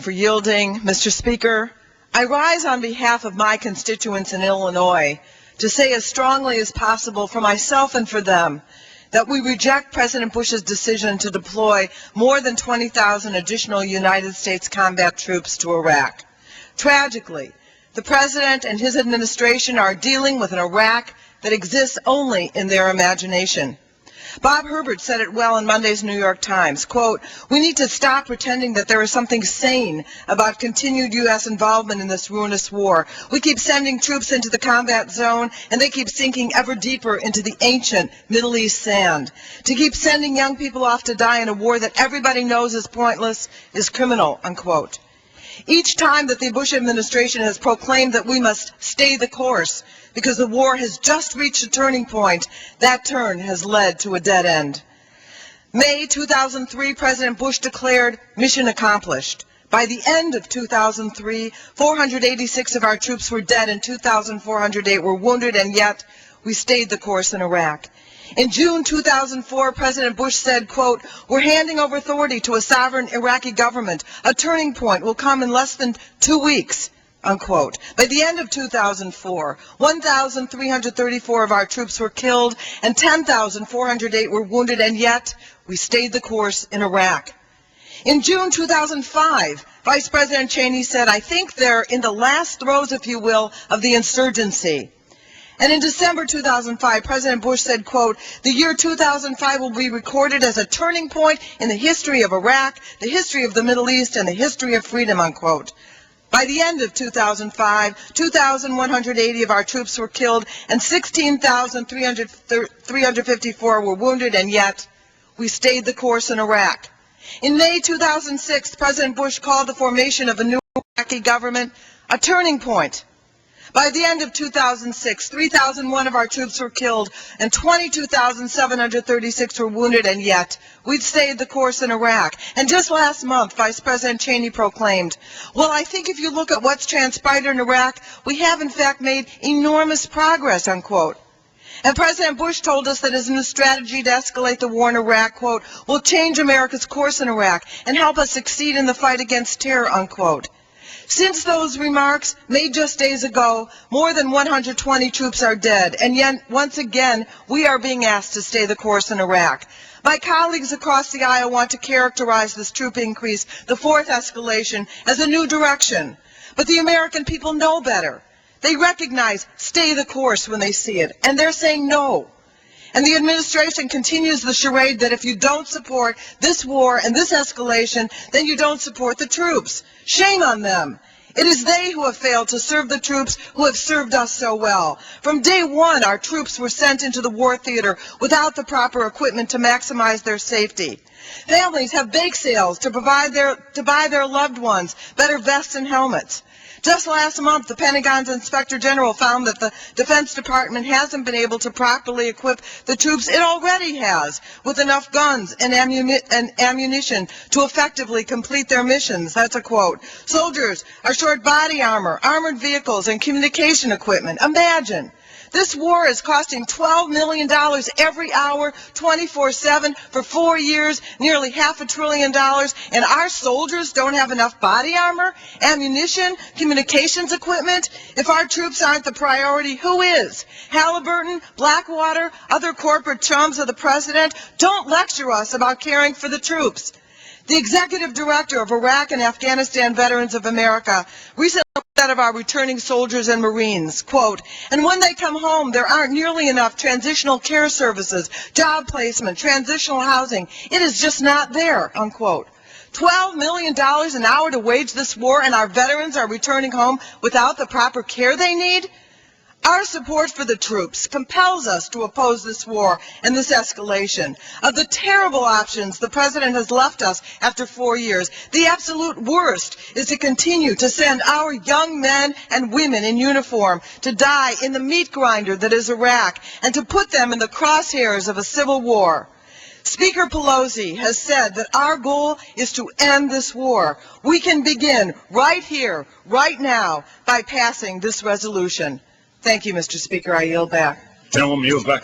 for yielding. Mr. Speaker, I rise on behalf of my constituents in Illinois to say as strongly as possible for myself and for them that we reject President Bush's decision to deploy more than 20,000 additional United States combat troops to Iraq. Tragically, the President and his administration are dealing with an Iraq that exists only in their imagination. Bob Herbert said it well in Monday's New York Times, quote, "We need to stop pretending that there is something sane about continued U.S. involvement in this ruinous war. We keep sending troops into the combat zone, and they keep sinking ever deeper into the ancient Middle East sand. To keep sending young people off to die in a war that everybody knows is pointless is criminal," unquote. Each time that the Bush administration has proclaimed that we must stay the course because the war has just reached a turning point, that turn has led to a dead end. May 2003, President Bush declared mission accomplished. By the end of 2003, 486 of our troops were dead and 2,408 were wounded, and yet we stayed the course in Iraq. In June 2004, President Bush said, quote, "We're handing over authority to a sovereign Iraqi government. A turning point will come in less than 2 weeks," unquote. By the end of 2004, 1,334 of our troops were killed and 10,408 were wounded, and yet we stayed the course in Iraq. In June 2005, Vice President Cheney said, "I think they're in the last throes, if you will, of the insurgency." And in December 2005, President Bush said, quote, "The year 2005 will be recorded as a turning point in the history of Iraq, the history of the Middle East, and the history of freedom," unquote. By the end of 2005, 2,180 of our troops were killed and 16,354 were wounded, and yet we stayed the course in Iraq. In May 2006, President Bush called the formation of a new Iraqi government a turning point. By the end of 2006, 3,001 of our troops were killed and 22,736 were wounded, and yet we'd stayed the course in Iraq. And just last month, Vice President Cheney proclaimed, "Well, I think if you look at what's transpired in Iraq, we have in fact made enormous progress," unquote. And President Bush told us that his new strategy to escalate the war in Iraq, quote, "will change America's course in Iraq and help us succeed in the fight against terror," unquote. Since those remarks made just days ago, more than 120 troops are dead, and yet once again we are being asked to stay the course in Iraq. My colleagues across the aisle want to characterize this troop increase, the fourth escalation, as a new direction. But the American people know better. They recognize stay the course when they see it, and they're saying no. And the administration continues the charade that if you don't support this war and this escalation, then you don't support the troops. Shame on them. It is they who have failed to serve the troops who have served us so well. From day one, our troops were sent into the war theater without the proper equipment to maximize their safety. Families have bake sales to buy their loved ones better vests and helmets. Just last month, the Pentagon's Inspector General found that the Defense Department hasn't been able to properly equip the troops it already has with enough guns and ammunition to effectively complete their missions. That's a quote. Soldiers are short body armor, armored vehicles, and communication equipment. Imagine. This war is costing $12 million every hour, 24/7, for 4 years, nearly $500 billion, and our soldiers don't have enough body armor, ammunition, communications equipment? If our troops aren't the priority, who is? Halliburton, Blackwater, other corporate chums of the president? Don't lecture us about caring for the troops. The executive director of Iraq and Afghanistan Veterans of America recently said of our returning soldiers and Marines, quote, "And when they come home, there aren't nearly enough transitional care services, job placement, transitional housing. It is just not there," unquote. $12 million an hour to wage this war, and our veterans are returning home without the proper care they need? Our support for the troops compels us to oppose this war and this escalation. Of the terrible options the President has left us after 4 years, the absolute worst is to continue to send our young men and women in uniform to die in the meat grinder that is Iraq and to put them in the crosshairs of a civil war. Speaker Pelosi has said that our goal is to end this war. We can begin right here, right now, by passing this resolution. Thank you, Mr. Speaker. I yield back. Gentleman yields back.